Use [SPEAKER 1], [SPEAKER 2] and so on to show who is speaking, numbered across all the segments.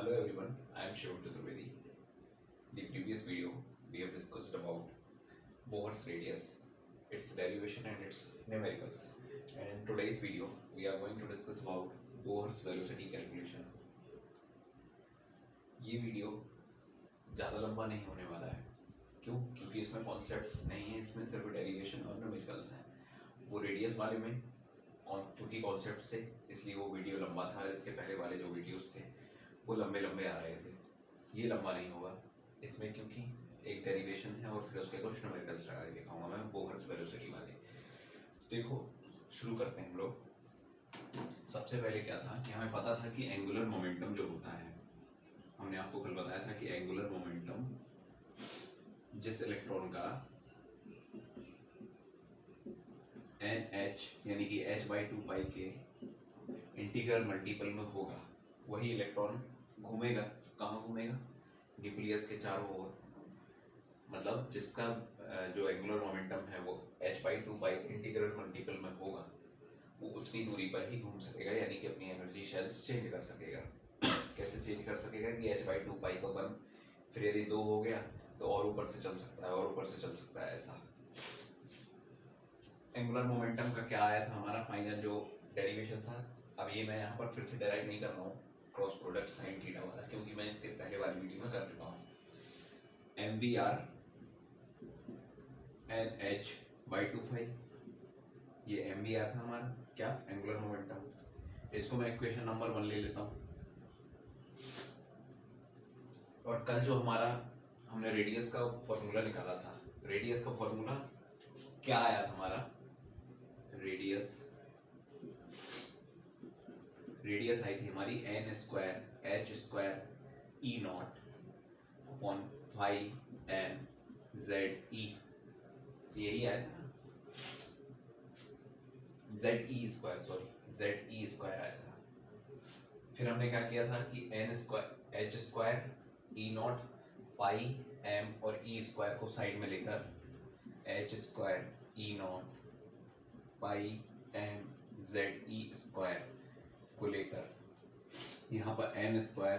[SPEAKER 1] Hello everyone, I am Shiv Chaturvedi. The previous video we have discussed about Bohr's radius, its derivation and its numericals. And in today's video we are going to discuss about Bohr's velocity calculation. ये video ज़्यादा लंबा नहीं होने वाला है। क्यों? क्योंकि इसमें कॉन्सेप्ट्स नहीं है, इसमें सिर्फ डेरिवेशन और न्यूमेरिकल्स हैं। वो रेडियस वाले में चूँकि कॉन्सेप्ट से, इसलिए वो वीडियो लंबा था। इसके पहले वाले जो वीडियोस थे वो लंबे लंबे आ रहे थे। ये लंबा नहीं होगा इसमें, क्योंकि एक डेरिवेशन है और फिर उसके कुछ न्यूमेरिकल्स लगा के दिखाऊंगा मैं बोहर्स वेलोसिटी वाले। देखो, शुरू करते हैं हम लोग। सबसे पहले क्या था कि हमें पता था कि एंगुलर मोमेंटम जो होता है, हमने आपको कल बताया था कि एंगुलर मोमेंटम जिस इलेक्ट्रॉन का NH यानी कि h/2 के इंटीग्रल मल्टीपल में होगा, वही इलेक्ट्रॉन घूमेगा। कहाँ घूमेगा? न्यूक्लियस के चारों ओर। मतलब जिसका जो एंगुलर मोमेंटम है वो h/2 इंटीग्रल मल्टीपल में होगा, वो उतनी दूरी पर ही घूम सकेगा, यानी कि अपनी एनर्जी शेल्स चेंज कर सकेगा। कैसे चेंज कर सकेगा कि h/2 का 1, फिर यदि 2 हो गया तो और ऊपर से चल सकता है, और ऊपर से चल सकता है, ऐसा। एंगुलर मोमेंटम का क्या आया था हमारा फाइनल जो डेरिवेशन था। अब ये मैं यहाँ पर फिर से डेराइव नहीं कर रहा हूँ क्रॉस प्रोडक्ट साइन थीटा वाला, क्योंकि मैं इसके पहले वाली वीडियो में कर चुका हूँ। mvr NH/2 ये mvr था हमारा क्या, एंगुलर मोमेंटम। इसको मैं इक्वेशन नंबर 1 ले लेता हूँ। और कल जो हमारा हमने रेडियस का फॉर्मूला निकाला था, रेडियस का फॉर्मूला क्या आया था हमारा? रेडियस आई थी हमारी n² h² E0 upon 5m ZE। यही आया था ना, ZE² आया था। फिर हमने क्या किया था कि h² E0 पाई m और E² को साइड में लेकर h² E0 पाई m ZE² को लेकर यहाँ पर n²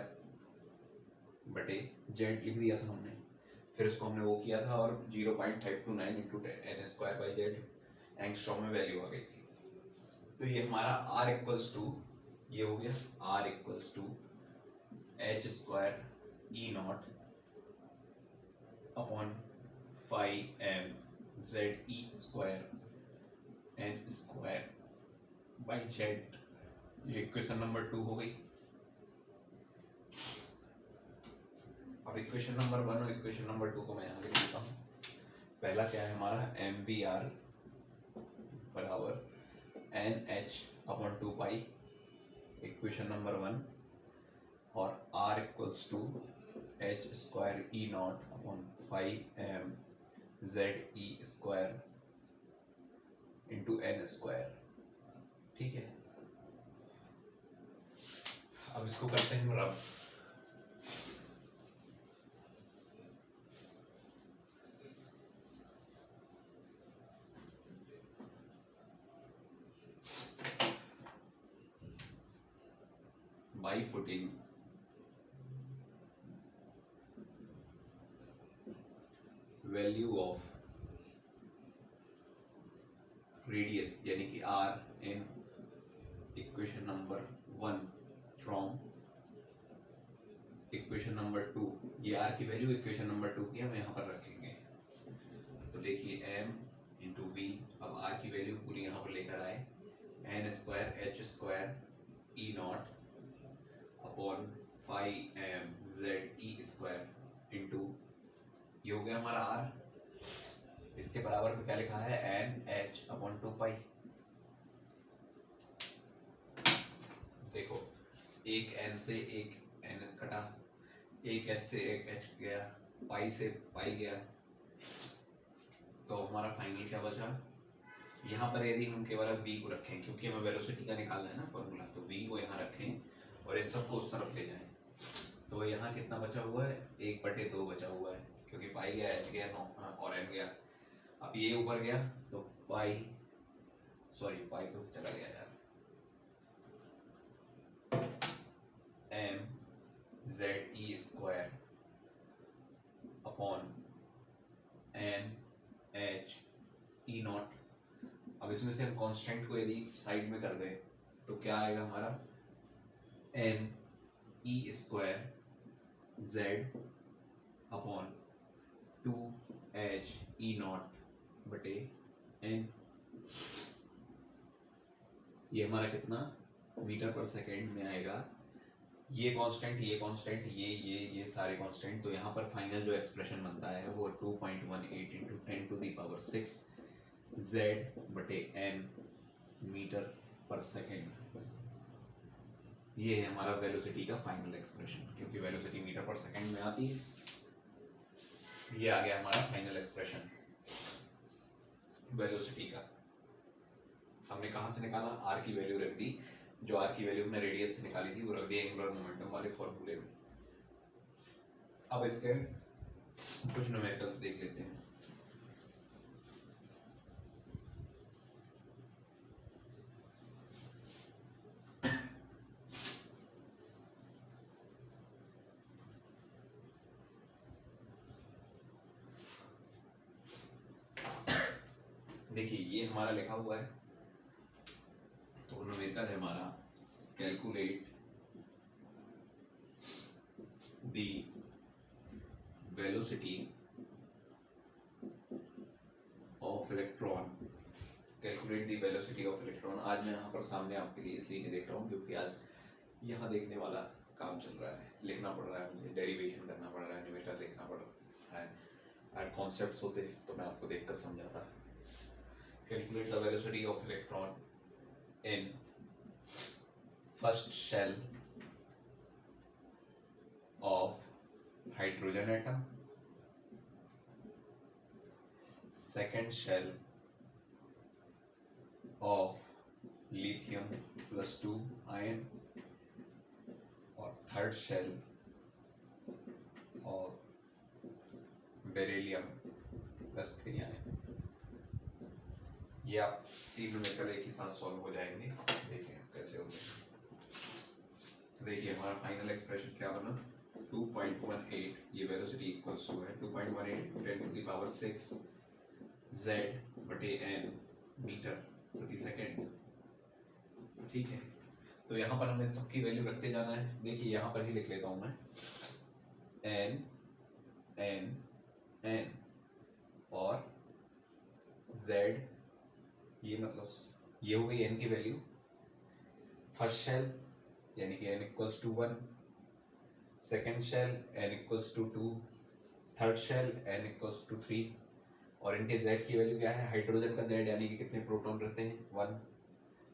[SPEAKER 1] बटे z लिख दिया था हमने। फिर उसको हमने वो किया था और 0.529 इंटू n²/z एंगस्ट्रॉम में वैल्यू आ गई थी। तो ये हमारा r इक्वल्स टू, ये हो गया r equals to h² E0 upon 5m ZE² n²/z। ये इक्वेशन नंबर 2 हो गई। अब इक्वेशन नंबर 1 और इक्वेशन नंबर 2 को मैं यहाँ लिख देता हूँ। पहला क्या है हमारा, mvr बराबर NH/2 इक्वेशन नंबर 1, और r equals to h² E0 upon 5m ZE² into n²। ठीक है, अब इसको करते हैं रब। by putting value of radius यानी कि r in equation number 1 from equation number 2, ये r की वैल्यू इक्वेशन नंबर 2 की हम यहाँ पर रखेंगे। तो देखिए m इंटू v, अब r की वैल्यू पूरी यहाँ पर लेकर आए, n² h² E0 upon 5m ZE² into, ये हो गया हमारा r। इसके बराबर में क्या लिखा है, NH/2। देखो, एक n से एक n कटा, एक h से एक h गया, पाई से पाई गया, तो हमारा फाइनल क्या बचा? यहाँ पर यदि हम केवल v को रखें, क्योंकि हमें वेलोसिटी का निकालना है ना फॉर्मूला, तो v को यहाँ रखें और इन सबको उस तरफ ले जाएं, तो यहाँ कितना बचा हुआ है, 1/2 बचा हुआ है, क्योंकि पाई गया, h गया, और n गया। अब ये ऊपर गया तो पाई तो चला गया यार, m जेड ई square upon N H E naught. अब इसमें से हम कांस्टेंट को यदि साइड में कर दें तो क्या आएगा हमारा, N E square Z upon 2h E naught बटे एन। ये हमारा कितना मीटर पर सेकेंड में आएगा। ये कांस्टेंट, ये कांस्टेंट, ये सारे कांस्टेंट, तो यहाँ पर फाइनल जो एक्सप्रेशन बनता है वो 2.18 इंटू 10⁶ जेड बटे एन मीटर पर सेकेंड। ये है हमारा वेलोसिटी का फाइनल एक्सप्रेशन, क्योंकि वेलोसिटी मीटर पर सेकेंड में आती है। ये आ गया हमारा फाइनल एक्सप्रेशन वेलोसिटी का। हमने कहाँ से निकाला, आर की वैल्यू रख दी, जो आर की वैल्यू हमने रेडियस से निकाली थी वो रख दी एंगुलर मोमेंटम वाले फॉर्मूले में। अब इसके कुछ न्यूमेरिकल्स देख लेते हैं। देखिए ये हमारा लिखा हुआ है, तो न्यूमेरिकल है हमारा calculate the velocity of electron. Calculate the velocity of electron. आज मैं यहाँ पर सामने आपके लिए इसलिए नहीं देख रहा हूँ क्योंकि आज यहाँ देखने वाला काम चल रहा है, लिखना पड़ रहा है मुझे, डेरिवेशन करना पड़ रहा है, न्यूमेरिकल लिखना पड़ रहा है। अगर कॉन्सेप्ट्स होते तो मैं आपको देखकर समझाता। Calculate the velocity of electron in first shell of hydrogen atom, second shell of lithium plus 2 ion, और third shell of beryllium plus 3 ion। ये आप तीन न्यूमेरिकल एक ही साथ सॉल्व हो जाएंगे, देखिए कैसे होते हैं। देखिए हमारा फाइनल एक्सप्रेशन क्या बना, 2.18, ये वेलोसिटी इक्वल्स टू है 2.18 × 10⁶ z बटे n मीटर प्रति सेकेंड। ठीक है, तो यहाँ पर हमें सबकी वैल्यू रखते जाना है। देखिए यहाँ पर ही लिख लेता हूँ मैं, n n n और z, ये मतलब ये हो गई n की वैल्यू। फर्स्ट शेल यानी कि n equals to 1, second shell n equals to 2, third shell n equals to 3, और इनके z की वैल्यू क्या है, हाइड्रोजन का z यानी कि कितने प्रोटॉन रहते हैं 1,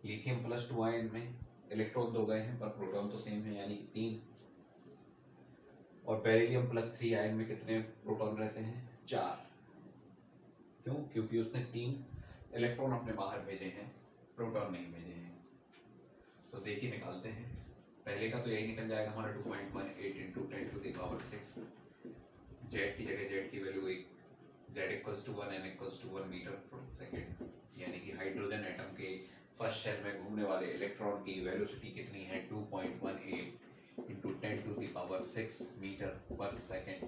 [SPEAKER 1] लिथियम प्लस 2 आयन में इलेक्ट्रॉन 2 गए हैं पर प्रोटॉन तो सेम है यानी कि 3, और बेरिलियम प्लस 3 आयन में कितने प्रोटॉन रहते हैं 4। क्यों, क्योंकि उसने 3 इलेक्ट्रॉन अपने बाहर भेजे हैं, प्रोटॉन नहीं भेजे हैं। तो देखिए निकालते हैं, पहले का तो यही निकल जाएगा हमारा 2.18 इंटू 10⁶ जेड की जगह जेड की value 1, Z equals to 1, N equals to 1 metre पर सेकेंड, यानी कि हाइड्रोजन एटम के फर्स्ट शेल में घूमने वाले इलेक्ट्रॉन की वेलोसिटी कितनी है 2.18 इंटू 10⁶ मीटर पर सेकेंड।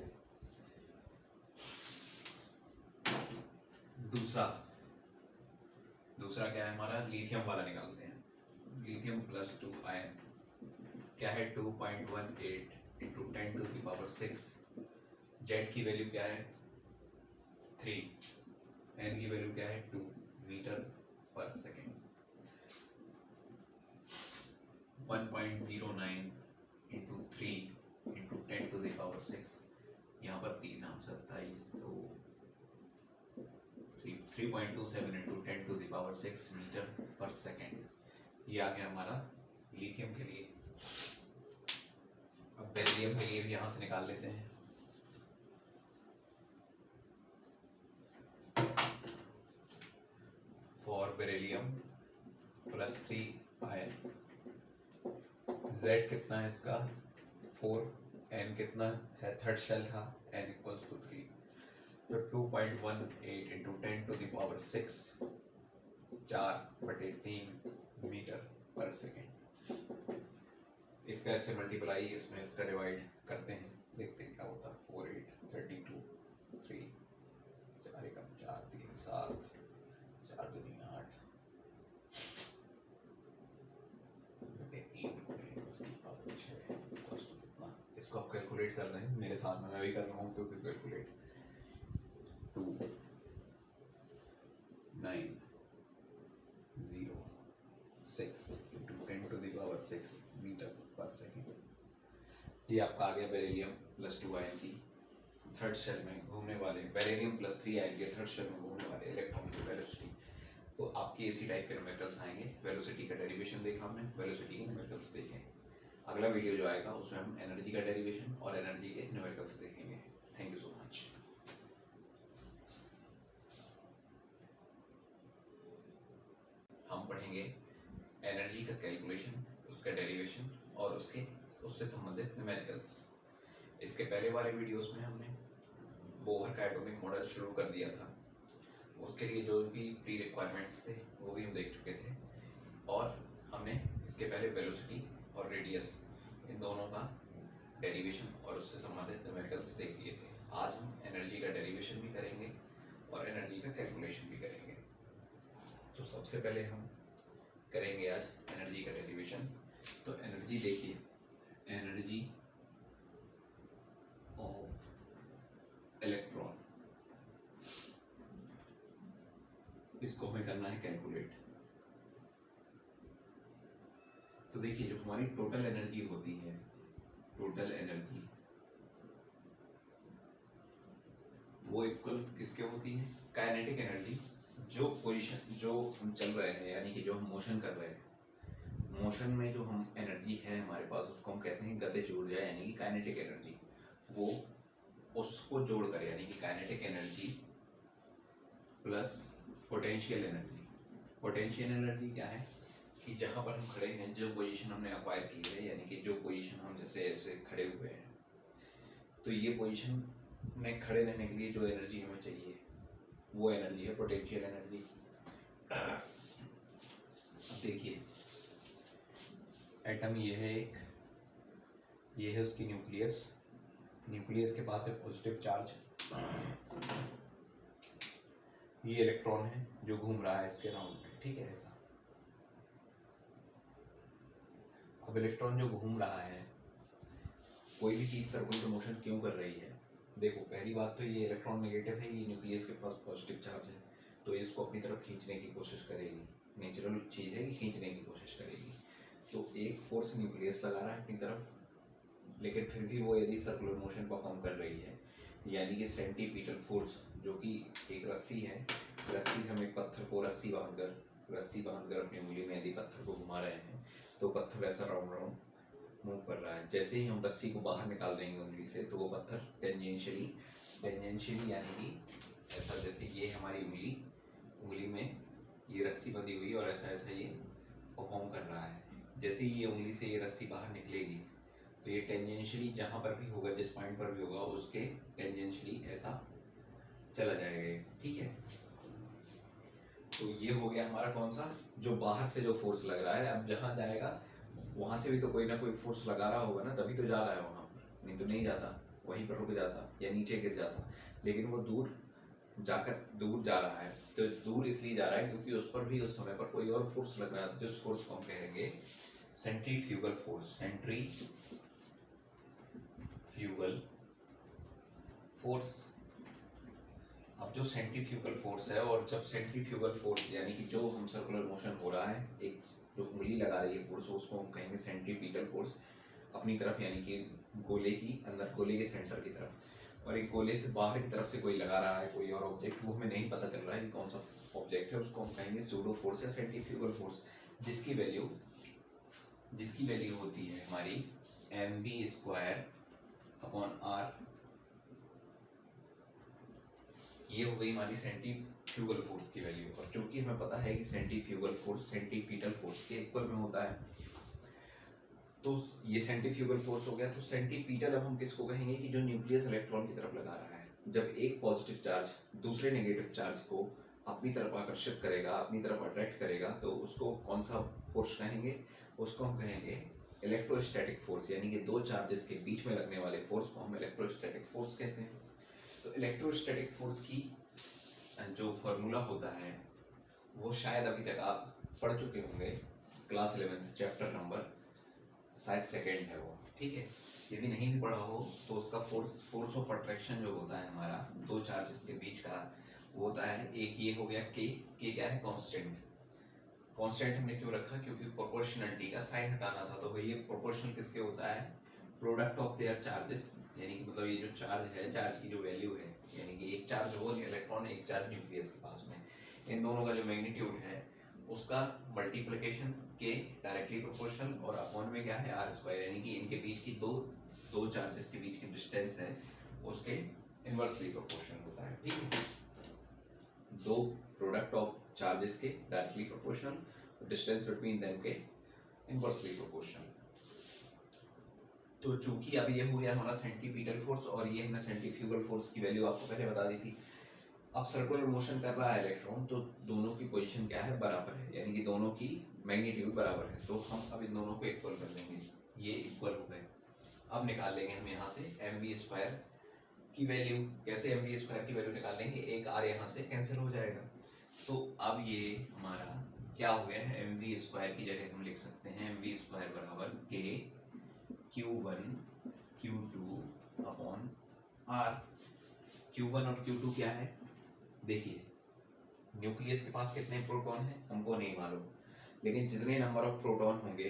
[SPEAKER 1] दूसरा क्या है हमारा, लिथियम वाला निकालते हैं। लिथियम प्लस 2 आयन क्या है 2.18 इंटू 10⁶, जेड की वैल्यू क्या है 3, एन की वैल्यू क्या है 2 मीटर पर सेकेंड। 1.09 इंटू 3 इंटू 10⁶, यहाँ पर 3 नाम 27, तो 3.27 इंटू 10⁶ मीटर पर सेकेंड। ये आ गया हमारा लिथियम के लिए। अब बेरिलियम के लिए भी यहाँ से निकाल लेते हैं। For beryllium plus 3 ion, Z कितना है इसका 4, N कितना है, थर्ड शेल था, N इक्वल्स टू 3, तो 2.18 इंटू 10⁶, 4/3 मीटर पर सेकेंड। इसका इससे मल्टीप्लाई, इसमें इसका डिवाइड करते हैं, देखते हैं क्या होता है। 4 8 32 3 4 एकम 4 3 7 4 दूनी 8 बटे 3 उसकी पावर 6 कितना। इसको आप कैलकुलेट कर रहे हैं मेरे साथ में, मैं भी कर रहा हूँ क्योंकि calculate 2 9 0 6 into 10 to the power 6 metre पर सेकेंड। ये आपका आ गया बेरिलियम प्लस 2 आयन की थर्ड शेल में घूमने वाले, बेरिलियम प्लस 3 आयन के थर्ड शेल में घूमने वाले इलेक्ट्रॉन की वेलोसिटी। तो आपके इसी टाइप के न्यूमेरिकल्स आएंगे। वेलोसिटी का डेरिवेशन देखा हमने, वेलोसिटी के न्यूमेरिकल्स देखे। अगला वीडियो जो आएगा उसमें हम एनर्जी का डेरिवेशन और एनर्जी के न्यूमेरिकल्स देखेंगे। Thank you so much. हम पढ़ेंगे एनर्जी का कैलकुलेशन, उसका डेरिवेशन और उससे संबंधित न्यूमेरिकल्स। इसके पहले वाले वीडियोस में हमने बोहर का एटॉमिक मॉडल शुरू कर दिया था। उसके लिए जो भी प्री रिक्वायरमेंट्स थे वो भी हम देख चुके थे, और हमने इसके पहले वेलोसिटी और रेडियस इन दोनों का डेरिवेशन और उससे संबंधित न्यूमेरिकल्स देख लिए थे। आज हम एनर्जी का डेरिवेशन भी करेंगे और एनर्जी का कैलकुलेशन भी करेंगे। तो सबसे पहले हम करेंगे आज एनर्जी का डेरिवेशन। तो एनर्जी देखिए, एनर्जी ऑफ इलेक्ट्रॉन, इसको हमें करना है कैलकुलेट। तो देखिए जो हमारी टोटल एनर्जी होती है, टोटल एनर्जी वो इक्वल किसके होती है, काइनेटिक एनर्जी। जो पोजीशन जो हम चल रहे हैं यानी कि जो हम मोशन कर रहे हैं, मोशन में जो हम एनर्जी है हमारे पास उसको हम कहते हैं गतिज ऊर्जा यानी कि काइनेटिक एनर्जी। वो उसको जोड़कर यानी कि kinetic energy plus potential energy. Potential energy क्या है कि जहाँ पर हम खड़े हैं, जो पोजीशन हमने अक्वायर की है यानी कि जो पोजीशन हम जैसे ऐसे खड़े हुए हैं, तो ये पोजीशन में खड़े रहने के लिए जो एनर्जी हमें चाहिए वो एनर्जी है पोटेंशियल एनर्जी। देखिए एटम ये है एक, ये है उसकी न्यूक्लियस, न्यूक्लियस के पास है पॉजिटिव चार्ज, ये इलेक्ट्रॉन है जो घूम रहा है इसके राउंड में, ठीक है ऐसा। अब इलेक्ट्रॉन जो घूम रहा है, कोई भी चीज सर्कुलर मोशन क्यों कर रही है, देखो पहली बात तो ये इलेक्ट्रॉन नेगेटिव है, ये न्यूक्लियस के पास पॉजिटिव चार्ज है, तो इसको अपनी तरफ खींचने की कोशिश करेगी। नेचुरल चीज है कि खींचने की कोशिश करेगी। तो एक फोर्स न्यूक्लियस लगा रहा है अपनी तरफ, लेकिन फिर भी वो यदि सर्कुलर मोशन परफॉर्म कर रही है, यानी कि सेंटीपीटल फोर्स, जो कि एक रस्सी है, रस्सी से हम एक पत्थर को रस्सी बांधकर अपनी उंगली में यदि पत्थर को घुमा रहे हैं तो पत्थर ऐसा राउंड राउंड मूव कर रहा है। जैसे ही हम रस्सी को बाहर निकाल देंगे उंगली से तो वो पत्थर टेंजेंशियली यानी कि ऐसा, जैसे ये हमारी उंगली में ये रस्सी बंधी हुई और ऐसा ऐसा ये परफॉर्म कर रहा है। जैसे ही ये उंगली से ये रस्सी बाहर निकलेगी तो ये टेंजेंशियली जहाँ पर भी होगा, जिस पॉइंट पर भी होगा, उसके टेंजेंशियली ऐसा चला जाएगा, ठीक है। तो ये हो गया हमारा कौन सा, जो बाहर से जो फोर्स लग रहा है। अब जहाँ जाएगा वहां से भी तो कोई ना कोई फोर्स लगा रहा होगा ना, तभी तो जा रहा है वहां पर, नहीं तो नहीं जाता, वहीं पर रुक जाता या नीचे गिर जाता। लेकिन वो दूर जा रहा है, तो दूर इसलिए जा रहा है क्योंकि उस पर भी उस समय पर कोई और फोर्स लग रहा है, जिस फोर्स को हम कहेंगे सेंट्रीफ्यूगल फोर्स। Centrifugal force. अब जो सेंट्रीफ्यूगल फोर्स है, और जब सेंट्रीफ्यूगल फोर्स यानी कि जो हम सर्कुलर मोशन हो रहा है, एक जो उंगली लगा रही है फोर्स, उसको हम कहेंगे सेंट्रीपीटल फोर्स अपनी तरफ, यानी कि गोले की अंदर, गोले के सेंटर की तरफ। और एक गोले से बाहर की तरफ से कोई लगा रहा है कोई और ऑब्जेक्ट, वो हमें नहीं पता चल रहा है कि कौन सा ऑब्जेक्ट है, उसको हम कहेंगे सूडो फोर्स या सेंट्रीफ्यूगल फोर्स, जिसकी वैल्यू होती है हमारी mv²/r। ये हो गई हमारी सेंट्रीफ्यूगल फोर्स की वैल्यू। और चूंकि हमें पता है कि सेंट्रीफ्यूगल फोर्स सेंट्रीपीटल फोर्स के इक्वल में होता है, तो ये सेंट्रीफ्यूगल फोर्स हो गया। तो सेंट्रीपीटल अब हम किसको कहेंगे कि जो न्यूक्लियस इलेक्ट्रॉन की तरफ लगा रहा है। जब एक पॉजिटिव चार्ज दूसरे नेगेटिव चार्ज को अपनी तरफ आकर्षित करेगा, अपनी तरफ अट्रैक्ट करेगा, तो उसको कौन सा फोर्स कहेंगे, उसको हम कहेंगे इलेक्ट्रोस्टैटिक फोर्स यानी कि दो चार्जेस के बीच में लगने वाले फोर्स को हम इलेक्ट्रोस्टैटिक फोर्स कहते हैं। तो इलेक्ट्रोस्टैटिक फोर्स की जो फॉर्मूला होता है वो शायद अभी तक आप पढ़ चुके होंगे, क्लास 11 चैप्टर नंबर शायद सेकेंड है वो, ठीक है। यदि नहीं भी पढ़ा हो तो उसका फोर्स ऑफ अट्रैक्शन जो होता है हमारा दो चार्जेस के बीच का, वो होता है, एक ये हो गया के क्या है, कांस्टेंट। कांस्टेंट हमने क्यों रखा, क्योंकि प्रोपोर्शनलिटी का साइन हटाना था। तो ये प्रोपोर्शनल किसके होता है, प्रोडक्ट ऑफ देयर चार्जेस, यानी कि मतलब ये जो चार्ज है, चार्ज की जो वैल्यू है, यानी कि एक चार्ज वो इलेक्ट्रॉन, एक चार्ज न्यूक्लियस के पास में, इन दोनों का जो मैग्नीट्यूड है उसका मल्टीप्लिकेशन के डायरेक्टली प्रोपोर्शनल, और अपॉन में क्या है आर स्क्वायर, यानी कि इनके बीच की दो चार्जेस के बीच की डिस्टेंस है उसके इनवर्सली प्रोपोर्शनल होता है, ठीक है। दो प्रोडक्ट ऑफ चार्जेस के directly proportional, distance between them के इनवर्सली प्रोपोर्शनल। तो चूंकि अब ये हो गया हमारा सेंटीपीटल फोर्स, और ये हमने सेंट्रीफ्यूगल फोर्स की वैल्यू आपको पहले बता दी थी। अब सर्कुलर मोशन कर रहा है इलेक्ट्रॉन, तो दोनों की पोजीशन क्या है, बराबर है, यानी कि दोनों की मैग्नीट्यूड बराबर है। तो हम अब इन दोनों को इक्वल कर देंगे, ये इक्वल हो गए। अब निकाल लेंगे हम यहाँ से mv² की वैल्यू। कैसे mv² की वैल्यू निकाल लेंगे, एक r यहाँ से कैंसिल हो जाएगा। तो अब ये हमारा क्या हो गया है, mv² की जगह हम लिख सकते हैं mv² बराबर k q1 q2 upon r। q1 और q2 क्या है, देखिए न्यूक्लियस के पास कितने प्रोटॉन हैं हमको नहीं मालूम, लेकिन जितने नंबर ऑफ प्रोटॉन होंगे,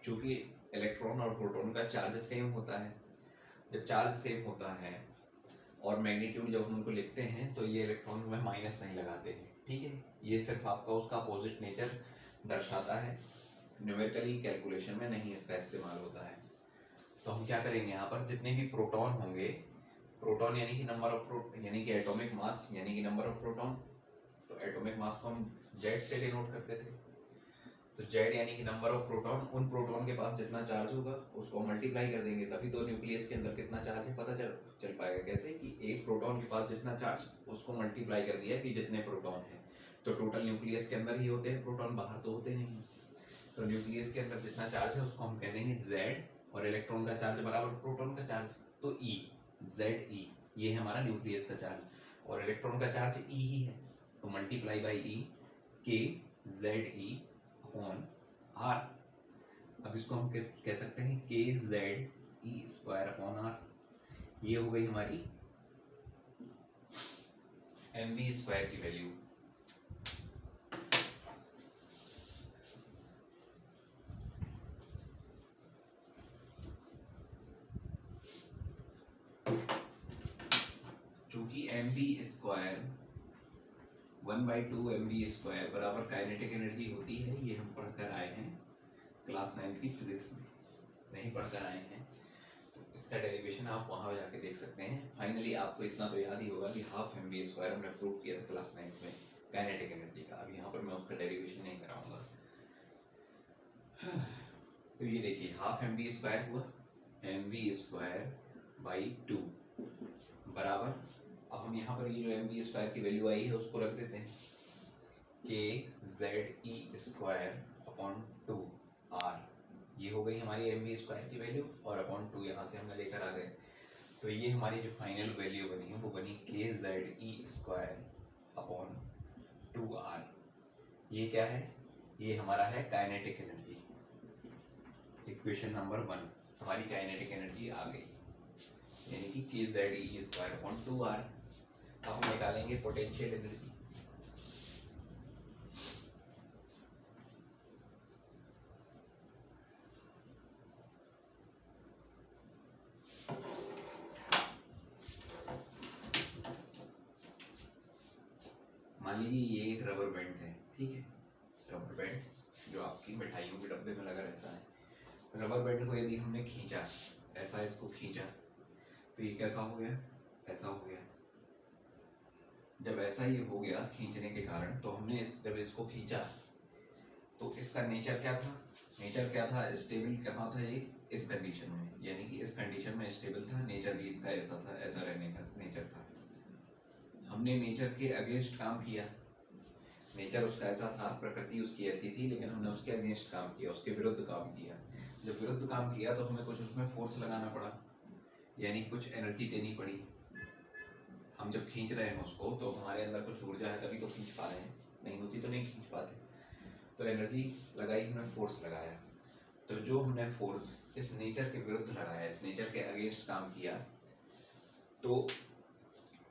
[SPEAKER 1] चूंकि इलेक्ट्रॉन और प्रोटॉन का चार्ज सेम होता है, जब चार्ज सेम होता है और मैग्नीट्यूड जब हम उनको लिखते हैं तो ये इलेक्ट्रॉन में माइनस नहीं लगाते हैं, ठीक है। ये सिर्फ आपका उसका अपोजिट नेचर दर्शाता है, न्यूमेरिकली कैलकुलेशन में नहीं इसका इस्तेमाल होता है। तो हम क्या करेंगे, यहाँ पर जितने भी प्रोटॉन होंगे, प्रोटॉन यानी कि नंबर ऑफ यानी कि एटॉमिक मास यानी कि नंबर ऑफ प्रोटॉन, तो एटॉमिक मास को हम जेड से डिनोट करते थे। तो जेड यानी कि नंबर ऑफ प्रोटॉन, उन प्रोटॉन के पास जितना चार्ज होगा उसको मल्टीप्लाई कर देंगे, तभी तो न्यूक्लियस के अंदर कितना चार्ज है पता चल पाएगा। कैसे कि एक प्रोटॉन के पास जितना चार्ज, उसको मल्टीप्लाई कर दिया कि जितने प्रोटॉन है, तो टोटल न्यूक्लियस के अंदर ही होते हैं प्रोटॉन, बाहर तो होते नहीं। तो न्यूक्लियस के अंदर जितना चार्ज है उसको हम कह देंगे जेड, और इलेक्ट्रॉन का चार्ज बराबर प्रोटॉन का चार्ज, तो ई, जेड ई, ये है हमारा न्यूक्लियस का चार्ज, और इलेक्ट्रॉन का चार्ज ई ही है, तो मल्टीप्लाई बाई ई, के जेड ई अपॉन आर। अब इसको हम कह सकते हैं के जेड ई स्क्वायर अपॉन आर। ये हो गई हमारी mv² की वैल्यू। चूंकि mv² 1/2 mv² बराबर काइनेटिक एनर्जी होती है, ये हम पढ़कर आए हैं क्लास 9 की फिजिक्स में। नहीं पढ़कर आए हैं तो इसका डेरिवेशन आप वहां जाके देख सकते हैं। फाइनली आपको इतना तो याद ही होगा कि हाफ mv² हमने प्रूव किया था क्लास 9 में काइनेटिक एनर्जी का। अब यहाँ पर मैं उसका डेरिवेशन नहीं कराऊंगा। तो ये देखिए हाफ mv² हुआ mv²/2 बराबर, अब हम यहाँ पर ये जो mv² की वैल्यू आई है उसको रख देते हैं के जेड ई स्क्वायर अपॉन 2 आर। ये हो गई हमारी mv² की वैल्यू, और अपॉन 2 यहाँ से हमने लेकर आ गए। तो ये हमारी जो फाइनल वैल्यू बनी है वो बनी के जेड ई स्क्वायर अपॉन 2 आर। ये क्या है, ये हमारा है काइनेटिक एनर्जी। इक्वेशन नंबर 1 हमारी काइनेटिक एनर्जी आ गई, यानी कि के जेड ई स्क्वायर अपॉन 2 आर। अब हम निकालेंगे पोटेंशियल एनर्जी। मान लीजिए ये एक रबर बैंड है, ठीक है, रबर बैंड जो आपकी मिठाइयों के डब्बे में लगा रहता है। रबर बैंड को यदि हमने खींचा, ऐसा इसको खींचा, तो ये कैसा हो गया, ऐसा हो गया। जब ऐसा ये हो गया खींचने के कारण, तो हमने जब इसको खींचा तो इसका नेचर क्या था, नेचर क्या था, स्टेबल कहाँ था ये, इस कंडीशन में, यानी कि इस कंडीशन में स्टेबल था। नेचर भी इसका ऐसा था, ऐसा रहने का नेचर था। हमने नेचर के अगेंस्ट काम किया, नेचर उसका ऐसा था, प्रकृति उसकी ऐसी थी, लेकिन हमने उसके अगेंस्ट काम किया, उसके विरुद्ध काम किया। जब विरुद्ध काम किया तो हमें कुछ उसमें फोर्स लगाना पड़ा, यानी कुछ एनर्जी देनी पड़ी। हम जब खींच रहे हैं उसको तो हमारे अंदर कुछ ऊर्जा है, तभी तो खींच पा रहे हैं, नहीं होती तो नहीं खींच पाते। तो एनर्जी लगाई, हमने फोर्स लगाया। तो जो हमने फोर्स इस नेचर के विरुद्ध लगाया, इस नेचर के अगेंस्ट काम किया, तो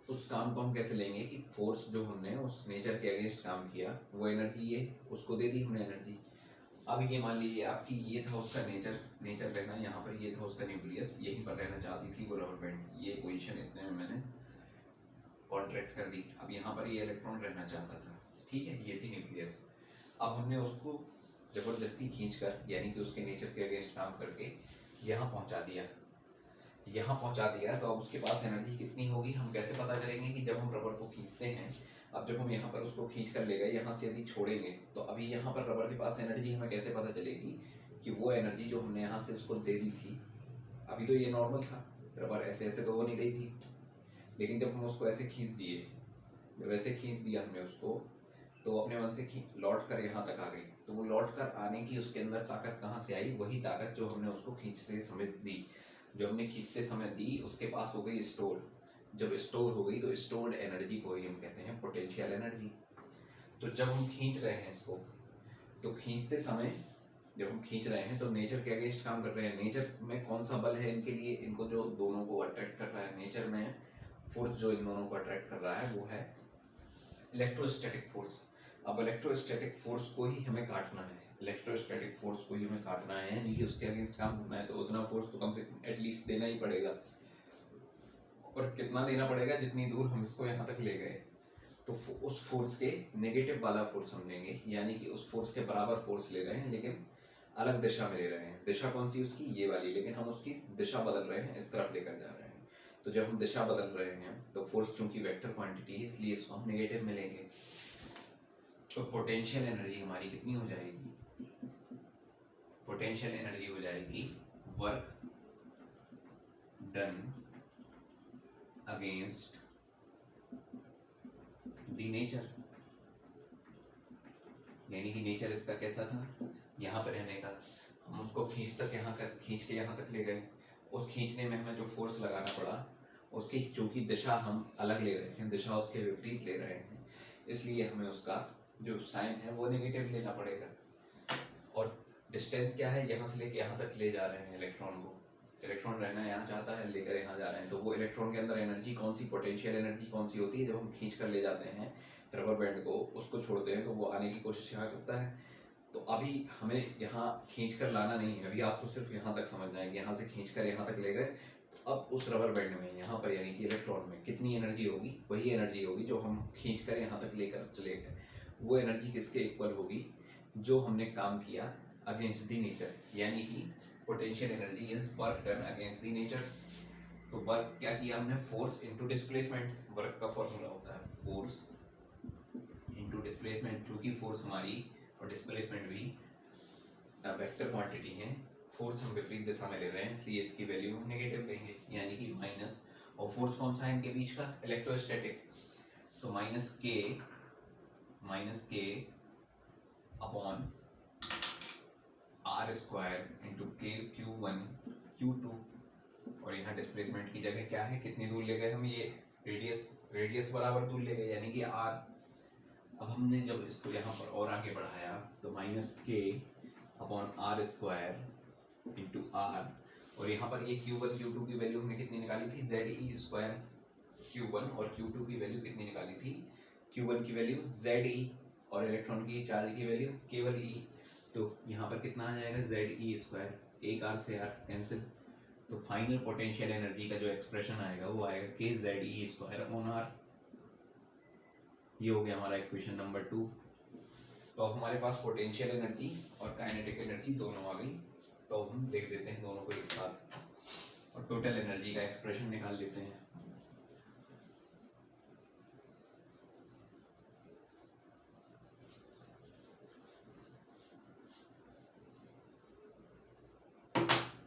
[SPEAKER 1] उस काम को हम कैसे लेंगे कि फोर्स जो हमने उस नेचर के अगेंस्ट काम किया, वो एनर्जी ये उसको दे दी हमने एनर्जी। अब ये मान लीजिए आपकी ये था उसका नेचर, नेचर रहना यहाँ पर, ये था उसका न्यूक्लियस, यहीं पर रहना चाहती थी वो रबर बैंड, ये पोजीशन इतने में मैंने कॉन्ट्रैक्ट कर दी। अब यहाँ पर ये इलेक्ट्रॉन रहना चाहता था, ठीक है, ये थी न्यूक्लियस। अब हमने उसको जबरदस्ती खींचकर, यानी कि उसके नेचर के अगेंस्ट काम करके यहाँ पहुँचा दिया, यहाँ पहुँचा दिया। तो अब उसके पास एनर्जी कितनी होगी हम कैसे पता करेंगे कि जब हम रबर को खींचते हैं, अब जब हम यहाँ पर उसको खींच कर ले गए, यहाँ से यदि छोड़ेंगे तो अभी यहाँ पर रबर के पास एनर्जी हमें कैसे पता चलेगी कि वो एनर्जी जो हमने यहाँ से उसको दे दी थी, अभी तो ये नॉर्मल था, रबर ऐसे ऐसे तो वो नहीं गई थी, लेकिन जब हम उसको ऐसे खींच दिए, जब ऐसे खींच दिया हमने उसको, तो अपने मन से लौट कर यहाँ तक आ गई। तो वो लौट कर आने की उसके अंदर ताकत कहाँ से आई, वही ताकत जो हमने उसको खींचते समय दी, जो हमने खींचते समय दी उसके पास हो गई स्टोर। जब स्टोर हो गई तो स्टोर्ड एनर्जी को ही हम कहते हैं पोटेंशियल एनर्जी। तो जब हम खींच रहे हैं इसको, तो खींचते समय जब हम खींच रहे हैं तो नेचर के अगेंस्ट काम कर रहे हैं। नेचर में कौन सा बल है इनके लिए, इनको जो दोनों को अट्रैक्ट कर रहा है, नेचर में फोर्स जो इन दोनों को अट्रैक्ट कर रहा है वो है इलेक्ट्रोस्टैटिक फोर्स। अब इलेक्ट्रोस्टैटिक फोर्स को ही हमें काटना है, इलेक्ट्रोस्टैटिक फोर्स को ही हमें काटना है, यानी कि उसके अगेंस्ट काम करना है। तो उतना फोर्स तो कम से कम एटलीस्ट देना ही पड़ेगा, और कितना देना पड़ेगा, जितनी दूर हम इसको यहाँ तक ले गए। तो उस फोर्स के नेगेटिव वाला फोर्स हम लेंगे, यानी कि उस फोर्स के बराबर फोर्स ले रहे हैं लेकिन अलग दिशा में ले रहे हैं। दिशा कौन सी उसकी, ये वाली, लेकिन हम उसकी दिशा बदल रहे हैं, इस तरफ लेकर जा रहे हैं। तो जब हम दिशा बदल रहे हैं तो फोर्स चूंकि वेक्टर क्वांटिटी है, इसलिए इसको हम नेगेटिव में लेंगे। तो पोटेंशियल एनर्जी हमारी कितनी हो जाएगी, पोटेंशियल एनर्जी हो जाएगी work done against the nature. यानी कि नेचर इसका कैसा था, यहाँ पर रहने का, हम उसको खींच के यहाँ तक ले गए। उस खींचने में हमें जो फोर्स लगाना पड़ा, उसकी चूंकि दिशा हम अलग ले रहे हैं, दिशा उसके विपरीत ले रहे हैं, इसलिए हमें उसका जो साइन है वो नेगेटिव लेना पड़ेगा। और डिस्टेंस क्या है, यहाँ से लेके यहाँ तक ले जा रहे हैं इलेक्ट्रॉन को, इलेक्ट्रॉन रहना यहाँ चाहता है, लेकर यहाँ जा रहे हैं। तो वो इलेक्ट्रॉन के अंदर एनर्जी कौन सी, पोटेंशियल एनर्जी कौन सी होती है, जब हम खींच कर ले जाते हैं रबर बैंड को, उसको छोड़ते हैं तो वो आने की कोशिश यहाँ करता है। तो अभी हमें यहाँ खींच कर लाना नहीं है, अभी आपको सिर्फ यहाँ तक समझना है कि यहाँ से खींच कर यहाँ तक ले गए। तो अब उस रबर बैंड में यहाँ पर यानी कि इलेक्ट्रॉन में कितनी एनर्जी होगी, वही एनर्जी होगी जो हम खींच कर यहाँ तक लेकर चले गए। वो एनर्जी किसके इक्वल होगी, जो हमने काम किया अगेंस्ट दी नेचर, यानी कि potential energy is work done against the nature. तो वर्क क्या किया हमने, फोर्स इनटू डिस्प्लेसमेंट। वर्क का फॉर्मूला होता है फोर्स इनटू डिस्प्लेसमेंट। चूंकि फोर्स हमारी और डिस्प्लेसमेंट भी वेक्टर क्वांटिटी है, फोर्स हम विपरीत दिशा में ले रहे हैं, इसलिए इसकी वैल्यू हम नेगेटिव लेंगे, यानी कि माइनस। और फोर्स कौन सा है इनके बीच का, इलेक्ट्रोस्टैटिक। तो minus K upon R square into के Q1 Q2। और यहाँ डिस्प्लेसमेंट की जगह क्या है, कितनी दूर ले गए हम, ये रेडियस बराबर दूर ले गए, यानी कि r। अब हमने जब इसको यहाँ पर और आगे बढ़ाया तो minus K upon R square into R, और यहाँ पर ये Q1 Q2 की वैल्यू हमने कितनी निकाली थी, ZE स्क्वायर। Q1 और Q2 की वैल्यू कितनी निकाली थी, Q1 की वैल्यू ZE और इलेक्ट्रॉन की चार्ज की वैल्यू केवल E। तो यहाँ पर कितना आ जाएगा, ZE स्क्वायर, एक R से R कैंसिल। तो फाइनल पोटेंशियल एनर्जी का जो एक्सप्रेशन आएगा वो आएगा के ZE स्क्वायर अपॉन R। ये हो गया हमारा इक्वेशन नंबर 2। तो अब हमारे पास पोटेंशियल एनर्जी और काइनेटिक एनर्जी दोनों आ गई। तो हम देख देते हैं दोनों को एक साथ और टोटल एनर्जी का एक्सप्रेशन निकाल लेते हैं।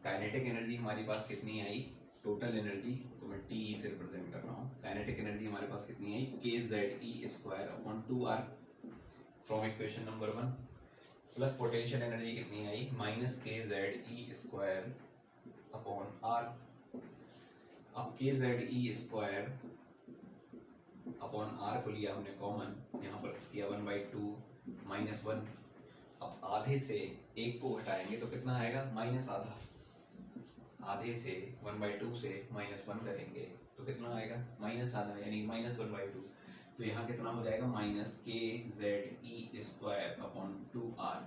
[SPEAKER 1] काइनेटिक एनर्जी हमारे पास कितनी आई, टोटल एनर्जी तो मैं टी से रिप्रेजेंट कर रहा हूँ। काइनेटिक एनर्जी हमारे पास कितनी आई, K ZE square upon 2R। From equation number 1 plus potential energy कितनी आई माइनस के जेड ई स्क्वायर अपॉन आर। अब के जेड ई स्क्वायर अपॉन आर को लिया हमने कॉमन, यहाँ पर किया 1/2 -1। अब आधे से एक को घटाएंगे तो कितना आएगा माइनस आधा। आधे से 1/2 से -1 करेंगे तो कितना आएगा माइनस आधा यानी -1/2। तो यहाँ कितना हो जाएगा माइनस के जेड ई स्क्वायर अपॉन 2r।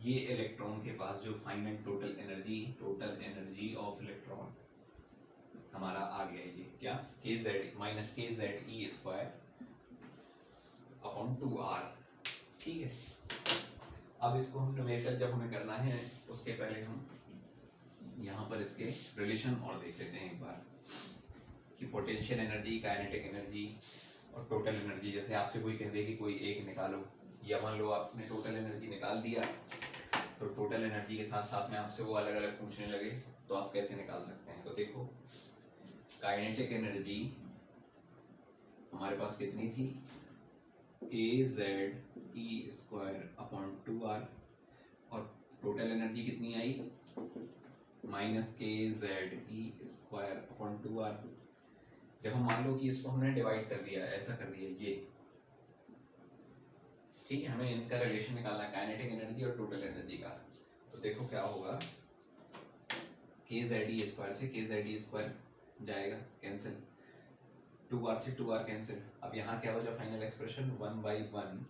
[SPEAKER 1] ये इलेक्ट्रॉन के पास जो final total energy of electron हमारा आ गया। ये क्या के जेड माइनस के जेड ई स्क्वायर अपॉन 2r। ठीक है, अब इसको हम न्यूमेरिकल जब हमें करना है उसके पहले हम यहाँ पर इसके रिलेशन और देख लेते हैं एक बार कि पोटेंशियल एनर्जी, काइनेटिक एनर्जी और टोटल एनर्जी। जैसे आपसे कोई कह दे कि कोई एक निकालो, या मान लो आपने टोटल एनर्जी निकाल दिया तो टोटल एनर्जी के साथ साथ में आपसे वो अलग अलग पूछने लगे तो आप कैसे निकाल सकते हैं। तो देखो काइनेटिक एनर्जी हमारे पास कितनी थी के जेड ई स्क्वायर अपॉन 2r और टोटल एनर्जी कितनी आई माइनस के जेड ई स्क्वायर अपॉन 2r। जब हम मान लो कि इसको हमने डिवाइड कर दिया, ऐसा कर दिया ये, ठीक है, हमें इनका रिलेशन निकालना है काइनेटिक एनर्जी और टोटल एनर्जी का। तो देखो क्या होगा के जेड ई स्क्वायर से के जेड ई स्क्वायर जाएगा कैंसिल, 2r से 2r कैंसिल। अब यहाँ क्या बचा फाइनल एक्सप्रेशन 1/1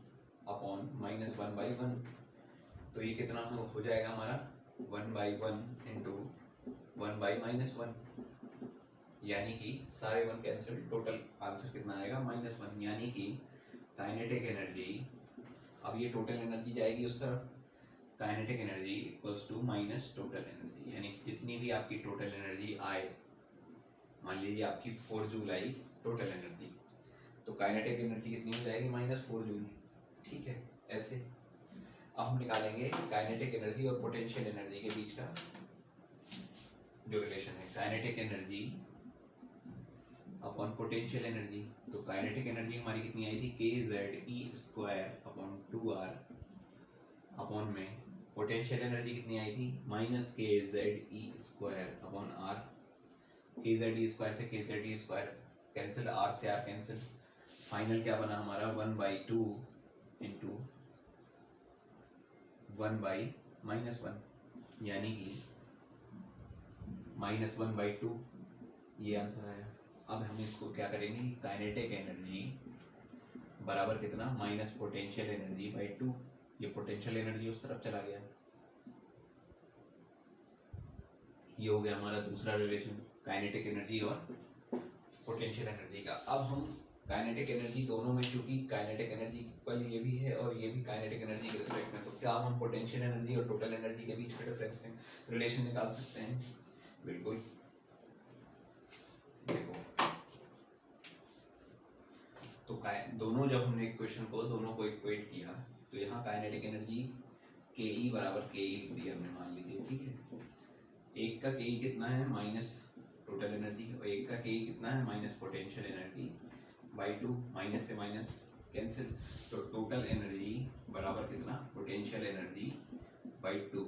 [SPEAKER 1] अपॉन -1/1। तो ये कितना हो जाएगा हमारा 1/1 इंटू 1/-1 यानी कि सारे 1 कैंसिल, टोटल आंसर कितना आएगा -1। यानी कि काइनेटिक एनर्जी, अब ये टोटल एनर्जी जाएगी उस तरफ, kinetic energy equals to minus total energy. यानी कि जितनी भी आपकी टोटल एनर्जी आए, मान लीजिए आपकी 4 जूल आई टोटल एनर्जी, तो काइनेटिक एनर्जी कितनी हो जाएगी -4 जूल। ठीक है, ऐसे अब हम निकालेंगे काइनेटिक एनर्जी और पोटेंशियल एनर्जी के बीच का जो रिलेशन है, kinetic energy upon potential energy. तो काइनेटिक एनर्जी हमारी कितनी आई थी के जेड ई स्क्वायर अपॉन 2r अपॉन में पोटेंशियल एनर्जी कितनी आई थी माइनस के जेड ई स्क्वायर अपॉन r। के जेड ई स्क्वायर से के Z E square cancel, r से r कैंसिल, फाइनल क्या बना हमारा 1/2 इंटू 1/-1 यानी कि -1/2 ये आंसर आया। अब हम इसको क्या करेंगे, काइनेटिक एनर्जी बराबर कितना माइनस पोटेंशियल एनर्जी बाई 2। ये पोटेंशियल एनर्जी उस तरफ चला गया। ये हो गया हमारा दूसरा रिलेशन काइनेटिक एनर्जी और पोटेंशियल एनर्जी का। अब हम काइनेटिक एनर्जी दोनों में, क्योंकि काइनेटिक एनर्जी इक्वल ये भी है और ये भी काइनेटिक एनर्जी के रिस्पेक्ट में, तो क्या हम पोटेंशियल एनर्जी और टोटल एनर्जी के बीच का डिफरेंस में रिलेशन निकाल सकते हैं? बिल्कुल। देखो तो दोनों जब हमने इक्वेशन को दोनों को इक्वेट किया तो यहाँ काइनेटिक एनर्जी के ई बराबर के ई लिख दिया हमने, मान लीजिए, ठीक है। एक का के ई कितना है माइनस टोटल एनर्जी और एक का के ई कितना है minus potential energy by 2, minus से माइनस कैंसिल, तो टोटल एनर्जी बराबर कितना पोटेंशियल एनर्जी बाई 2।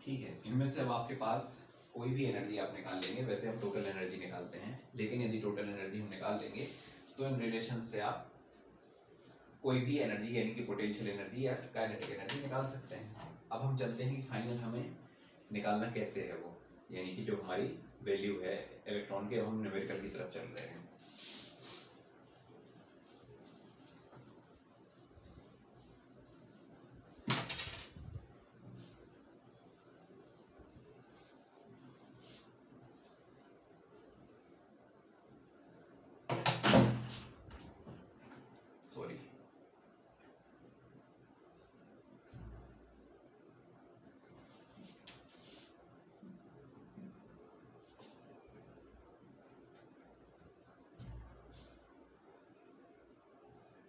[SPEAKER 1] ठीक है, इनमें से अब आपके पास कोई भी एनर्जी आप निकाल लेंगे, वैसे हम टोटल एनर्जी निकालते हैं, लेकिन यदि टोटल एनर्जी हम निकाल लेंगे तो इन रिलेशन से आप कोई भी एनर्जी यानी कि पोटेंशियल एनर्जी या काइनेटिक एनर्जी निकाल सकते हैं। अब हम चलते हैं कि फाइनल हमें निकालना कैसे है वो, यानी कि जो हमारी वैल्यू है इलेक्ट्रॉन के, हम न्यूमेरिकल की तरफ चल रहे हैं। सॉरी,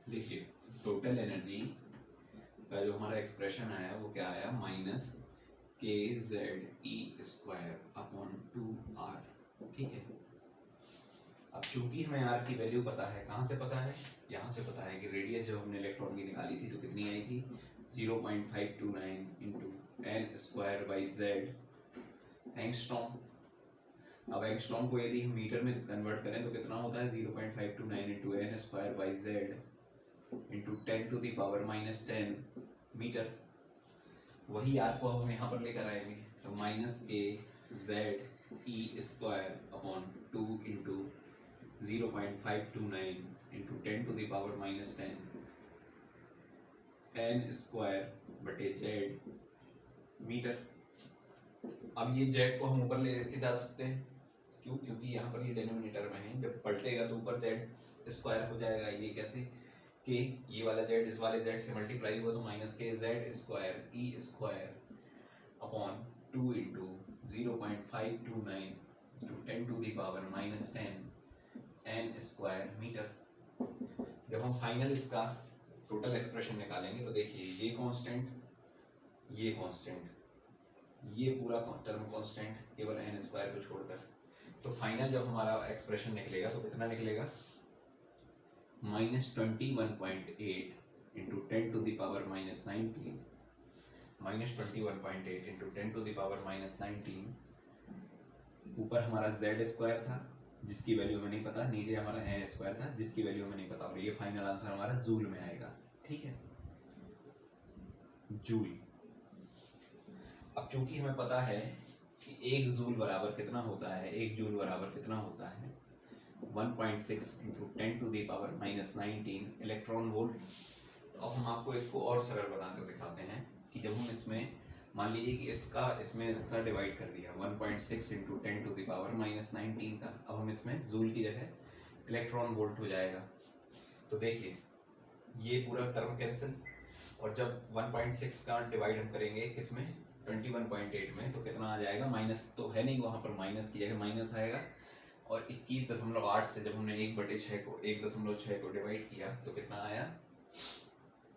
[SPEAKER 1] देखिए टोटल एनर्जी का जो हमारा एक्सप्रेशन आया वो क्या आया माइनस के जेड ई स्क्वायर अपॉन 2r। ठीक है, अब चूंकि हमें आर की वैल्यू पता है, कहाँ से पता है, यहाँ से पता है कि रेडियस जब हमने इलेक्ट्रॉन की निकाली थी तो कितनी आई थी 0.529 into N square by Z angstrom. अब एंगस्ट्रॉम को यदि हम मीटर में कन्वर्ट करें तो कितना होता है 0.529 into N square by Z into 10⁻⁻10 metre. वही आर को हम यहाँ पर लेकर आएंगे तो माइनस के जेड ई square upon 2 into 0.529 into 10⁻⁻10 n square बटे जेड मीटर। अब ये जेड को हम ऊपर लेके जा सकते हैं, क्यों, क्योंकि यहाँ पर ये डिनोमिनेटर में है, जब पलटेगा तो ऊपर जेड स्क्वायर हो जाएगा। ये कैसे कि ये वाला जेड इस वाले जेड से मल्टीप्लाई हुआ तो minus K Z square e square upon 2 into 0.529 into 10⁻⁻10 n square metre. जब हम फाइनल इसका टोटल एक्सप्रेशन निकालेंगे तो देखिए ये कांस्टेंट, ये कांस्टेंट, ये पूरा टर्म कांस्टेंट केवल एन स्क्वायर को छोड़कर, तो फाइनल जब हमारा एक्सप्रेशन निकलेगा तो कितना निकलेगा -21.8 इंटू 10⁻⁻19 -21.8 इंटू 10⁻⁻19। ऊपर हमारा जेड स्क्वायर था जिसकी वैल्यू हमें नहीं पता, नीचे हमारा एन स्क्वायर था जिसकी वैल्यू हमें नहीं पता, और ये फाइनल आंसर हमारा जूल में आएगा। ठीक है, जूल। अब चूंकि हमें पता है कि 1 जूल बराबर कितना होता है, 1 जूल बराबर कितना होता है 1.6 इंटू 10⁻⁻19 इलेक्ट्रॉन वोल्ट। तो अब हम आपको इसको और सरल बनाकर दिखाते हैं कि जब हम इसमें मान लीजिए कि इसका डिवाइड कर दिया 1.6 इंटू 10⁻⁻19 का, अब हम इसमें जूल की जगह इलेक्ट्रॉन वोल्ट हो जाएगा। तो देखिए ये पूरा टर्म कैंसिल, और जब 1.6 का डिवाइड हम करेंगे किसमें 21.8 में तो कितना आ जाएगा, माइनस तो है नहीं वहाँ पर, माइनस की जगह माइनस आएगा, और 21.8 से जब हमने 1/6 को 1.6 को डिवाइड किया तो कितना आया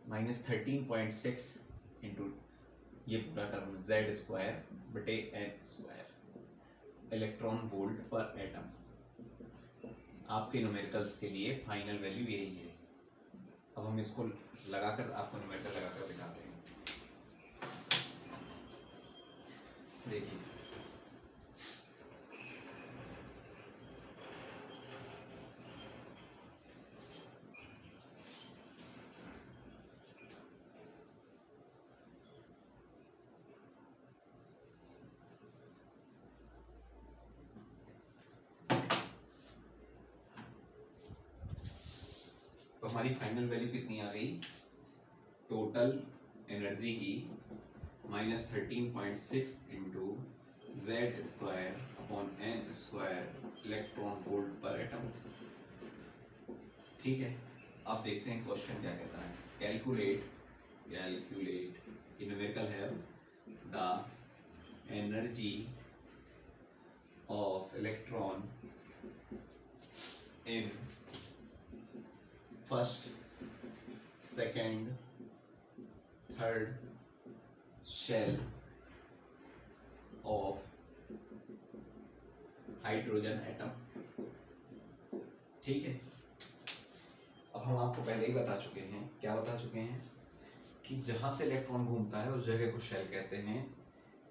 [SPEAKER 1] -13.6 इंटू ये पूरा टर्म जेड स्क्वायर बटे एन स्क्वायर इलेक्ट्रॉन वोल्ट पर एटम। आपके न्यूमेरिकल्स के लिए फाइनल वैल्यू यही है। अब हम इसको लगाकर आपको न्यूमेरिकल लगाकर दिखाते हैं। देखिए तो हमारी फाइनल वैल्यू कितनी आ गई, टोटल एनर्जी की -13.6 into Z square upon N square electron volt पर एटम। ठीक है, अब देखते हैं क्वेश्चन क्या कहता है। कैलकुलेट न्यूमेरिकल है the energy of electron in first, second, third shell of hydrogen atom. ठीक है, अब हम आपको पहले ही बता चुके हैं, क्या बता चुके हैं कि जहां से इलेक्ट्रॉन घूमता है उस जगह को शेल कहते हैं।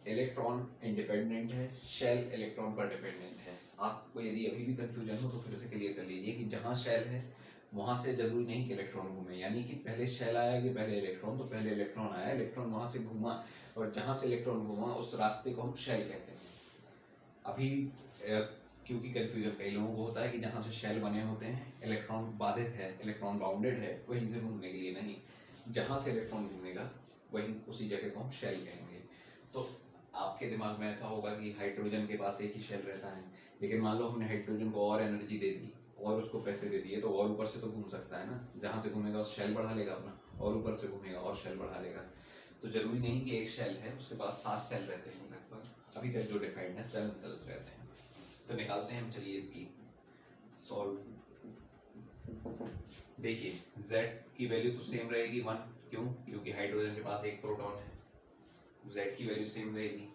[SPEAKER 1] इलेक्ट्रॉन इंडिपेंडेंट है, शेल इलेक्ट्रॉन पर डिपेंडेंट है। आपको यदि अभी भी कंफ्यूजन हो तो फिर से क्लियर कर लीजिए कि जहां शेल है वहां से जरूरी नहीं कि इलेक्ट्रॉन घूमे, यानी कि पहले शेल आया कि पहले इलेक्ट्रॉन, तो पहले इलेक्ट्रॉन आया, इलेक्ट्रॉन वहां से घूमा, और जहां से इलेक्ट्रॉन घूमा उस रास्ते को हम शेल कहते हैं। अभी क्योंकि कंफ्यूजन कई लोगों को होता है कि जहां से शेल बने होते हैं इलेक्ट्रॉन बाधित है, इलेक्ट्रॉन बाउंडेड है, वहीं से घूमने के लिए नहीं, जहां से इलेक्ट्रॉन घूमेगा वहीं उसी जगह को हम शेल कहेंगे। तो आपके दिमाग में ऐसा होगा कि हाइड्रोजन के पास एक ही शेल रहता है, लेकिन मान लो हमने हाइड्रोजन को और एनर्जी दे दी और उसको पैसे दे दिए तो और ऊपर से तो घूम सकता है ना, जहां से घूमेगा उस शेल बढ़ा लेगा अपना, और ऊपर से घूमेगा और शेल बढ़ा लेगा। तो जरूरी नहीं कि एक शेल है उसके पास 7 सेल रहते हैं लगभग, अभी तक जो डिफाइंड है 7 सेल्स रहते हैं। तो निकालते हैं हम, चलिए इसकी सॉल्व। देखिए Z की वैल्यू तो सेम रहेगी 1, क्यों, क्योंकि हाइड्रोजन के पास एक प्रोटॉन है, Z की वैल्यू सेम रहेगी।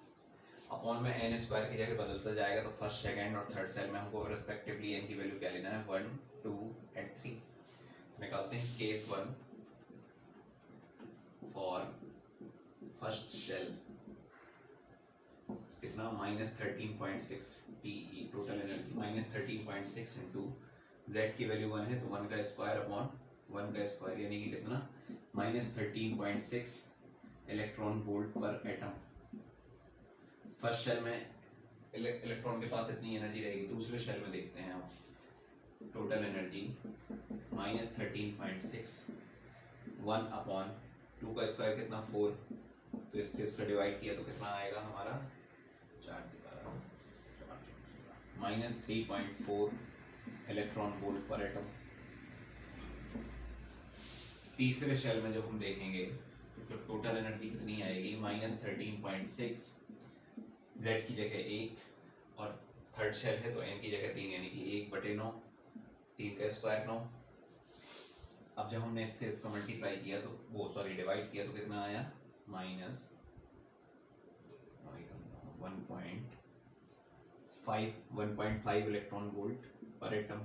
[SPEAKER 1] अपॉन में एन स्क्वायर की जगह बदलता जाएगा, तो फर्स्ट सेकंड और थर्ड सेल में हमको रेस्पेक्टिवली एन की वैल्यू क्या लेना है, 1 2 एंड 3 निकालते हैं। केस 1 फॉर फर्स्ट सेल कितना -13.6 TE total energy -13.6 into Z की वैल्यू 1 है तो 1 का स्क्वायर अपॉन 1 का स्क्वायर यानी कि कितना -13.6 इलेक्ट्रॉन वोल्ट पर एटम। फर्स्ट शेल में इलेक्ट्रॉन के पास इतनी एनर्जी रहेगी, दूसरे शेल में देखते हैं आप टोटल एनर्जी -13.6 1 अपॉन 2 का स्क्वायर कितना 4, तो इससे इसका डिवाइड किया तो कितना आएगा हमारा -3.4 इलेक्ट्रॉन वोल्ट पर एटम। तीसरे शेल में जब हम देखेंगे तो टोटल एनर्जी कितनी आएगी -13.6 जेड की जगह 1 और थर्ड शेल है तो एन की जगह 3 यानी कि 1/9 3 का स्क्वायर 9। अब जब हमने इससे इसका मल्टीप्लाई किया तो वो सॉरी डिवाइड किया तो कितना आया -1.5 इलेक्ट्रॉन वोल्ट पर एटम।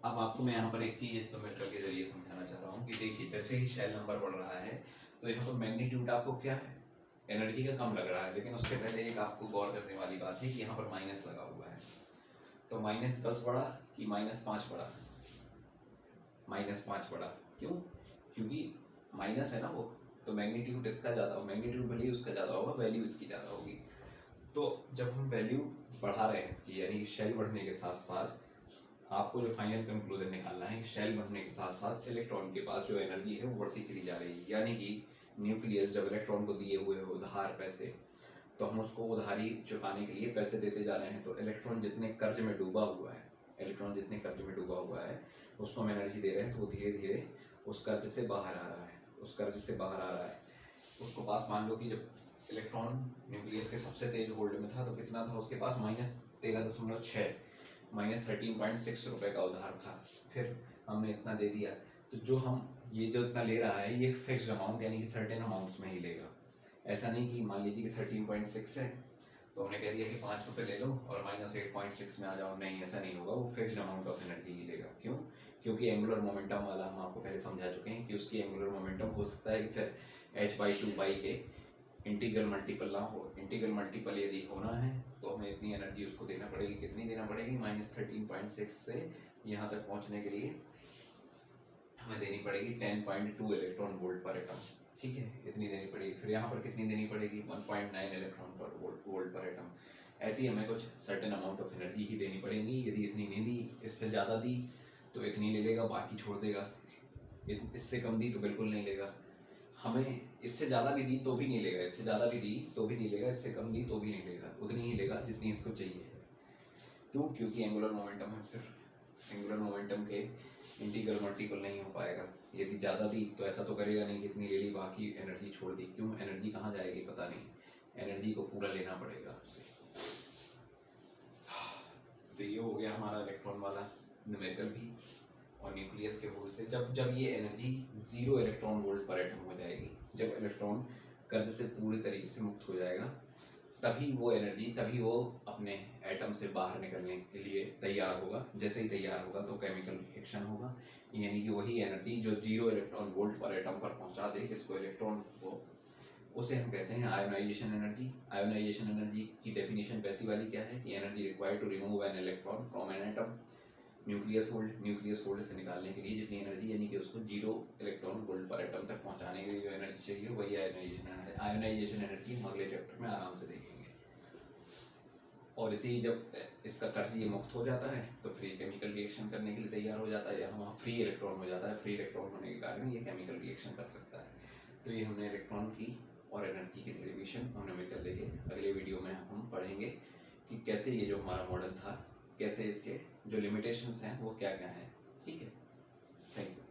[SPEAKER 1] अब आपको मैं यहाँ पर एक चीज इंस्ट्रूमेंटल के जरिए समझाना चाह रहा हूँ कि देखिए जैसे ही शेल नंबर बढ़ रहा है तो यहाँ पर मैग्नीट्यूड आपको क्या है एनर्जी का कम लग रहा है, लेकिन उसके पहले एक आपको गौर करने वाली बात है कि यहाँ पर माइनस लगा हुआ है। तो -10 बढ़ा कि -5 बढ़ा, -5 बढ़ा। क्यों? क्योंकि माइनस है ना वो, तो मैग्नीट्यूड इसका ज़्यादा होगा, मैग्नीट्यूड भले ही उसका ज़्यादा होगा, वैल्यू इसकी ज़्यादा होगी। तो जब हम वैल्यू बढ़ा रहे हैं इसकी यानी शेल बढ़ने के साथ साथ आपको जो फाइनल कंक्लूजन निकालना है, शेल बढ़ने के साथ साथ इलेक्ट्रॉन के पास जो एनर्जी है वो बढ़ती चली जा रही है। यानी कि न्यूक्लियस जब इलेक्ट्रॉन को दिए हुए उधार पैसे, तो हम उसको उधारी चुकाने के लिए पैसे देते जा रहे हैं। तो इलेक्ट्रॉन जितने कर्ज में डूबा हुआ है, इलेक्ट्रॉन जितने कर्ज में डूबा हुआ है उसको हम एनर्जी दे रहे हैं, तो वो धीरे धीरे उस कर्ज से बाहर आ रहा है, उस कर्ज से बाहर आ रहा है। उसको पास मान लो कि जब इलेक्ट्रॉन न्यूक्लियस के सबसे तेज होल्ड में था तो कितना था उसके पास -13.6 -13.6 रुपए का उधार था। फिर हमने इतना दे दिया, तो जो हम ये जो इतना ले रहा है ये फिक्स्ड अमाउंट यानी कि सर्टेन अमाउंट्स में ही लेगा। ऐसा नहीं कि मान लीजिए कि 13.6 है तो हमने कह दिया कि 5 रुपए ले लो और -8.6 में आ जाओ, नहीं ऐसा नहीं होगा, वो फिक्स्ड अमाउंट ऑफ एनर्जी ही लेगा। क्यों? क्योंकि एंगुलर मोमेंटम वाला हम आपको पहले समझा चुके हैं कि उसकी एंगुलर मोमेंटम हो सकता है कि फिर h/2 के इंटीग्रल मल्टीपल ना हो। इंटीग्रल मल्टीपल यदि होना है तो हमें इतनी एनर्जी उसको देना पड़ेगी, कितनी देना पड़ेगी -13.6 से यहाँ तक पहुँचने के लिए हमें देनी पड़ेगी 10.2 इलेक्ट्रॉन वोल्ट पर एटम। ठीक है, इतनी देनी पड़ेगी। फिर यहाँ पर कितनी देनी पड़ेगी 1.9 इलेक्ट्रॉन पर वोल्ट पर एटम। ऐसी हमें कुछ सर्टेन अमाउंट ऑफ एनर्जी ही देनी पड़ेगी। यदि इतनी नहीं दी, इससे ज़्यादा दी तो इतनी ले लेगा, बाकी छोड़ देगा। इससे कम दी तो बिल्कुल नहीं लेगा। हमें इससे ज़्यादा भी दी तो भी नहीं लेगा, इससे ज़्यादा भी दी तो भी नहीं लेगा, इससे कम दी तो भी नहीं लेगा, उतनी ही लेगा जितनी इसको चाहिए। क्यों? क्योंकि एंगुलर मोमेंटम है। फिर एंगुलर मोमेंटम के इंटीग्रल मल्टीपल नहीं हो पाएगा। यदि ज़्यादा दी तो ऐसा तो करेगा नहीं कि इतनी ले ली बाकी एनर्जी छोड़ दी। क्यों? एनर्जी कहाँ जाएगी पता नहीं, एनर्जी को पूरा लेना पड़ेगा उससे। तो ये हो गया हमारा इलेक्ट्रॉन वाला न्यूमेरिकल भी। और न्यूक्लियस के होल से जब ये एनर्जी 0 इलेक्ट्रॉन वोल्ट पर एटम हो जाएगी, जब इलेक्ट्रॉन कर्ज से पूरी तरीके से मुक्त हो जाएगा, तभी वो अपने एटम से बाहर निकलने के लिए तैयार होगा। जैसे ही तैयार होगा तो केमिकल रिएक्शन होगा, यानी कि वही एनर्जी जो 0 इलेक्ट्रॉन वोल्ट पर एटम पर पहुंचा दे इसको इलेक्ट्रॉन को, उसे हम कहते हैं आयोनाइजेशन एनर्जी। आयोनाइजेशन एनर्जी की डेफिनेशन वैसी वाली क्या है कि energy required to remove an electron from an atom nucleus hold से निकालने के लिए जितनी एनर्जी यानी कि उसको 0 इलेक्ट्रॉन वोल्ट पर एटम तक पहुंचाने के लिए जो एनर्जी चाहिए वही आयोनाइजेशन एनर्जी हम अगले चैप्टर में आराम से देखेंगे। और इसी जब इसका कर्ज ये मुक्त हो जाता है तो फ्री केमिकल रिएक्शन करने के लिए तैयार हो जाता है, या वहाँ फ्री इलेक्ट्रॉन हो जाता है। फ्री इलेक्ट्रॉन होने के कारण ये केमिकल रिएक्शन कर सकता है। तो ये हमने इलेक्ट्रॉन की और एनर्जी के डेरिवेशन और न्यूमेरिकल देखे। अगले वीडियो में हम पढ़ेंगे कि कैसे ये जो हमारा मॉडल था, कैसे इसके जो लिमिटेशंस हैं वो क्या क्या हैं। ठीक है, थैंक यू।